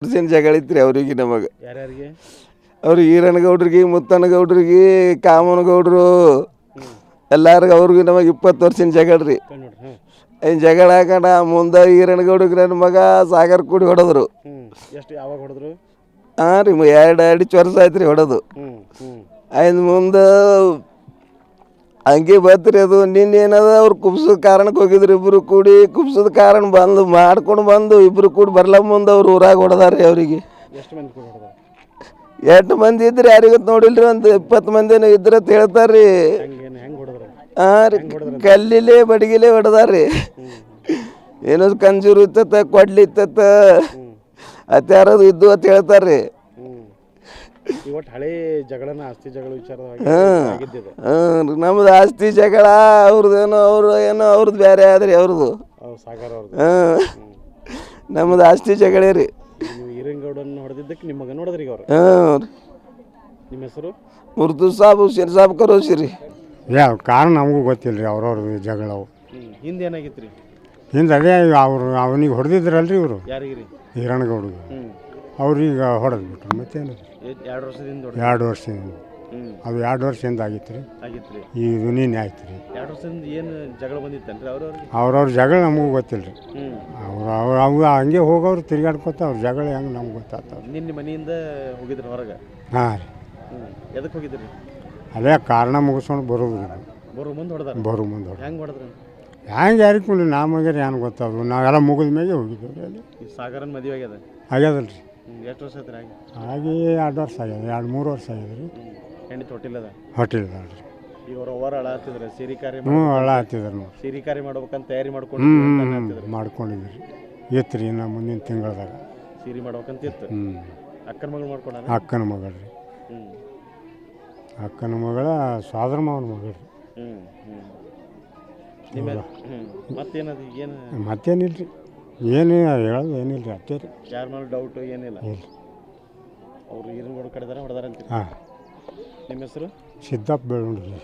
ಜಗಳ ಐತ್ರಿ ಅವ್ರಿಗೆ ನಮಗೆ. ಯಾರ್ಯಾರಿಗೆ? ಅವ್ರಿಗೆ ಈರಣ್ಣಗೌಡ್ರಿಗೆ, ಮುತ್ತಣ್ಣಗೌಡ್ರಿಗೆ, ಕಾಮನಗೌಡರು ಎಲ್ಲಾರ್ಗ ಅವ್ರಿಗೆ ನಮಗೆ 20 ವರ್ಷದ ಜಗಳ ರೀ. ಜಗಳ ಹಾಕಣ ಮುಂದೆ ಈರಣ್ಣಗೌಡ್ರಿಗೆ ನನ್ನ ಮಗ ಸಾಗರ್ ಕೂಡಿ ಹೊಡೆದ್ರು. ಎಷ್ಟು ಯಾವಾಗ ಹೊಡೆದ್ರು? ಹಾಂ ರೀ, 2 ವರ್ಷ ಆಯ್ತು ರೀ ಹೊಡೆದು. ಆಯ್ತು ಮುಂದೆ ಹಂಗೆ ಬತ್ರಿ. ಅದು ನಿನ್ನೇನದ ಅವ್ರು ಕುಬ್ಸದ ಕಾರಣಕ್ಕೆ ಹೋಗಿದ್ರು ಇಬ್ಬರು ಕೂಡಿ. ಕುಬ್ಸದ ಕಾರಣ ಬಂದು ಮಾಡ್ಕೊಂಡು ಬಂದು ಇಬ್ಬರು ಕೂಡಿ ಬರ್ಲ ಮುಂದೆ ಅವ್ರು ಊರಾಗ ಹೊಡೆದಾರ್ರಿ ಅವ್ರಿಗೆ. ಎಷ್ಟು ಮಂದಿ ಕೂಡ ಹೊಡೆದ? 8 ಮಂದಿ ಇದ್ರಿ, ಯಾರಿಗತ್ ನೋಡಿಲ್ರಿ, ಒಂದು 20 ಮಂದಿನ ಇದ್ರ ಅಂತ ಹೇಳ್ತಾರ್ರಿ. ಹಾಂ ರೀ, ಕಲ್ಲಿಲೆ ಬಡಗಿಲೆ ಹೊಡೆದಾರ್ರಿ. ಏನೋ ಕಂಜೂರು ಇತ್ತತ್ತ, ಕೊಡ್ಲಿ ಇತ್ತತ್ತ, ಅತ್ಯಾರದು ಇದ್ದು ಅಂತ ಹೇಳ್ತಾರ್ರಿ. ಇವತ್ತು ಹಳೆ ಜಗಳನ ಆಸ್ತಿ ಜಗಳ ವಿಚಾರವಾಗಿ ನಮ್ದು ಆಸ್ತಿ ಜಗಳ ಅವ್ರದ್ದೇನೋ ಅವ್ರದ್ದು ಬೇರೆ ಆದ್ರಿ ಅವ್ರದ್ದು. ಸಾಗರ್ ಅವ್ರದ್ದು. ನಮ್ದು ಆಸ್ತಿ ಜಗಳೇ ರೀ. ನೀವು ಈರಂಗೌಡನ್ನು ಹೊಡೆದಿದ್ದಕ್ಕೆ ನಿಮ್ಮ ಮಗ ನೋಡಿದ್ರಿ ಈಗ ಅವರು? ನಿಮ್ಮ ಹೆಸರು? ಮುರ್ದು ಸಾಬ್, ಹುಸೇನ್ ಸಾಬ್ ಕರೋಸಿ ರೀ. ಯಾವ ಕಾರಣ ನಮಗೂ ಗೊತ್ತಿಲ್ಲ ರೀ ಅವ್ರವ್ರ ಜಗಳವು. ಹಿಂದೆ ಏನಾಗಿತ್ತು ರೀ? ಹಿಂದೆ ಅದೇ ಅವನಿಗೆ ಹೊಡೆದಿದ್ರಲ್ರಿ ಇವರು. ಯಾರಿಗೆ ರೀ? ಈರಣ್ಣಗೌಡಿಗೆ. ಅವ್ರೀಗ ಹೊಡೆದು ಬಿಟ್ರು. ಮತ್ತೇನು? 2 ವರ್ಷದಿಂದ? 2 ವರ್ಷದಿಂದ. ಅದು 2 ವರ್ಷದಿಂದ ಆಗಿತ್ತು ರೀ. ಇದು ನೀನು ಆಯ್ತು ರೀ. 2 ವರ್ಷದಿಂದ ಏನು ಜಗಳ ಬಂದಿತ್ತೇನ್ರಿ ಅವ್ರವ್ರ ಜಗಳ ನಮಗೂ ಗೊತ್ತಿಲ್ಲ ರೀ. ಅವು ಹಂಗೆ ಹೋಗೋರು ತಿರ್ಗಾಡ್ಕೊತ ಅವ್ರ ಜಗಳ ಹೆಂಗೆ ನಮ್ಗೆ ಗೊತ್ತಾಗ್ತಾವ. ನಿನ್ನ ಮನೆಯಿಂದ ಹೋಗಿದ್ರು ಹೊರಗೆ? ಹಾಂ ರೀ. ಎದಕ್ಕೆ ಹೋಗಿದ್ರಿ? ಅದೇ ಕಾರಣ ಮುಗಿಸ್ಕೊಂಡು ಬರೋದು. ಬರೋ ಮುಂದೆ ಹೊಡೆದ? ಬರೋ ಮುಂದೆ ಹೊಡೆದ. ಹೆಂಗೆ ಹೊಡೆದ್ರಿ? ಹೆಂಗೆ ಯಾರಿಗೆ ನಮಗೆ ಏನು ಗೊತ್ತಾದ್ರು. ನಾವೆಲ್ಲ ಮುಗಿದ ಮ್ಯಾಗೆ ಹೋಗಿದ್ದೇವೆ ರೀ ಅಲ್ಲಿ. ಈ ಸಾಗರನ ಮದುವೆ ಆಗ್ಯದ? ಆಗ್ಯದಲ್ಲ ರೀ. ಎಷ್ಟು ವರ್ಷ ಆಯ್ತು ಹಾಗೆ? ಹಾಗೆ 2 ವರ್ಷ ಆಗ್ಯದ, 2-3 ವರ್ಷ ಆಗ್ಯದ ರೀ. ಹೆಣ್ಣು ತೊಟ್ಟಿಲ್ಲದ? ಹೊಟ್ಟಿಲ್ಲ ರೀ. ಈಗ ಅವ್ರು ಓವರ್ ಹಳ ಹತ್ತಿದ್ರೆ ಸೀರೆ ಕಾರ್ಯ? ಹಳ ಹತ್ತಿದ್ರು ನೋಡಿ. ಸೀರೆ ಕಾರ್ಯ ಮಾಡ್ಬೇಕಂತ ತಯಾರಿ ಮಾಡ್ಕೊಂಡು ಮಾಡ್ಕೊಂಡಿದ್ವಿ ರೀ. ಇತ್ತು ರೀ, ಇನ್ನು ಮುಂದಿನ ತಿಂಗಳದಾಗ ಸೀರೆ ಮಾಡ್ಬೇಕಂತ ಇತ್ತು. ಅಕ್ಕನ ಮಗಳು ಮಾಡ್ಕೊಂಡ? ಅಕ್ಕನ ಮಗಳು ರೀ. ಅಕ್ಕನ ಮಗಳ ಸೋದರ ಮಾವನ ಮಗಳು ರೀ. ಮತ್ತೇನದು? ಏನು ಮತ್ತೇನಿಲ್ಲ ರೀ, ಏನು ಹೇಳೋದು ಏನಿಲ್ಲ ರೀ, ಅಷ್ಟೇ ರೀ. ಯಾರ ಮೇಲೆ ಡೌಟು ಏನಿಲ್ಲ? ಅವರು ಈರನಗೌಡ ಕಡೆದಾರ ಹೊಡೆದಾರ ಅಂತೀರಿ? ಹಾಂ. ನಿಮ್ಮ ಹೆಸರು? ಸಿದ್ದಪ್ಪ ಬೆಳ್ಳುಂಡ್ರಿ.